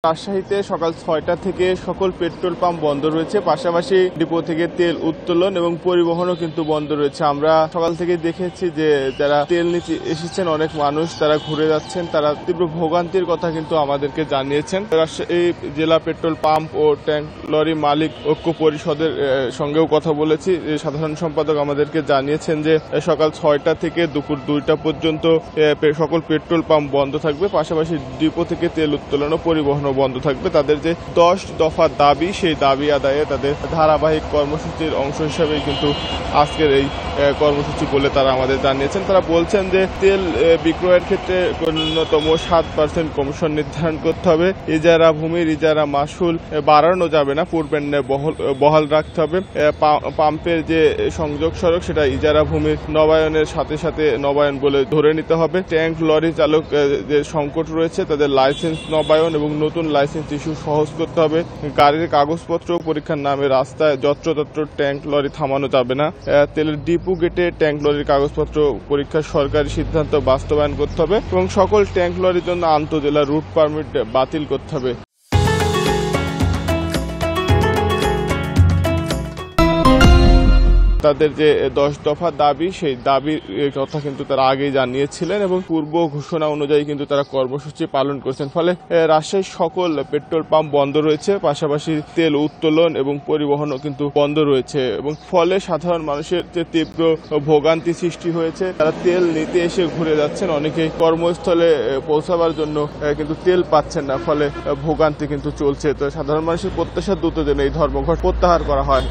রাজশাহীতে সকাল ৬টা থেকে সকল পেট্রোল পাম্প বন্ধ রয়েছে, পাশাপাশি ডিপো থেকে তেল উত্তোলন এবং পরিবহনও কিন্তু বন্ধ রয়েছে। আমরা সকাল থেকে দেখেছি যে যারা তেল নিতে এসেছেন অনেক মানুষ তারা ঘুরে যাচ্ছেন, তারা তীব্র ভোগান্তির কথা কিন্তু আমাদেরকে জানিয়েছেন। রাজশাহী জেলা পেট্রোল পাম্প ও ট্যাঙ্ক লরি মালিক ঐক্য পরিষদের সঙ্গেও কথা বলেছি। সাধারণ সম্পাদক আমাদেরকে জানিয়েছেন যে সকাল ৬টা থেকে দুপুর ২টা পর্যন্ত সকল পেট্রোল পাম্প বন্ধ থাকবে, পাশাপাশি ডিপো থেকে তেল উত্তোলন ও পরিবহন বন্ধ থাকবে। তাদের যে 10 দফা দাবি, সেই দাবি আদায়ে তাদের ধারাবাহিক কর্মসূচির অংশ হিসাবে কিন্তু আজকের এই কর্মসূচি বলে তারা আমাদের জানিয়েছেন। তারা বলছেন যে তেল বিক্রয়ের ক্ষেত্রে ন্যূনতম 7% কমিশন নির্ধারণ করতে হবে। ইজারা ভূমির ইজারা মাসুল বাড়ানো যাবে না, পূর্বের বহাল রাখতে হবে। পাম্পের যে সংযোগ সড়ক সেটা ইজারা ভূমির নবায়নের সাথে সাথে নবায়ন বলে ধরে নিতে হবে। ট্যাঙ্ক লরি চালক যে সংকট রয়েছে তাদের লাইসেন্স নবায়ন এবং নতুন লাইসেন্স ইস্যু সহজ করতে হবে। গাড়ির কাগজপত্র পরীক্ষার নামে রাস্তায় যত্রতত্র ট্যাঙ্ক লরি থামানো যাবে না। তেলের ডিপো গেটে ট্যাঙ্ক লরির কাগজপত্র পরীক্ষার সরকারি সিদ্ধান্ত বাস্তবায়ন করতে হবে এবং সকল ট্যাঙ্ক লরির জন্য আন্তঃজেলা রুট পারমিট বাতিল করতে হবে। তাদের যে 10 দফা দাবি, সেই দাবির কথা কিন্তু তারা আগেই জানিয়েছিলেন এবং পূর্ব ঘোষণা অনুযায়ী কিন্তু তারা কর্মসূচি পালন করছেন। ফলে রাজশাহীর সকল পেট্রোল পাম্প বন্ধ রয়েছে, পাশাপাশি তেল উত্তোলন এবং পরিবহনও কিন্তু বন্ধ রয়েছে এবং ফলে সাধারণ মানুষের যে তীব্র ভোগান্তি সৃষ্টি হয়েছে। তারা তেল নিতে এসে ঘুরে যাচ্ছেন, অনেকে কর্মস্থলে পৌঁছাবার জন্য কিন্তু তেল পাচ্ছেন না, ফলে ভোগান্তি কিন্তু চলছে। তো সাধারণ মানুষের প্রত্যাশা দ্রুত যেন এই ধর্মঘট প্রত্যাহার করা হয়।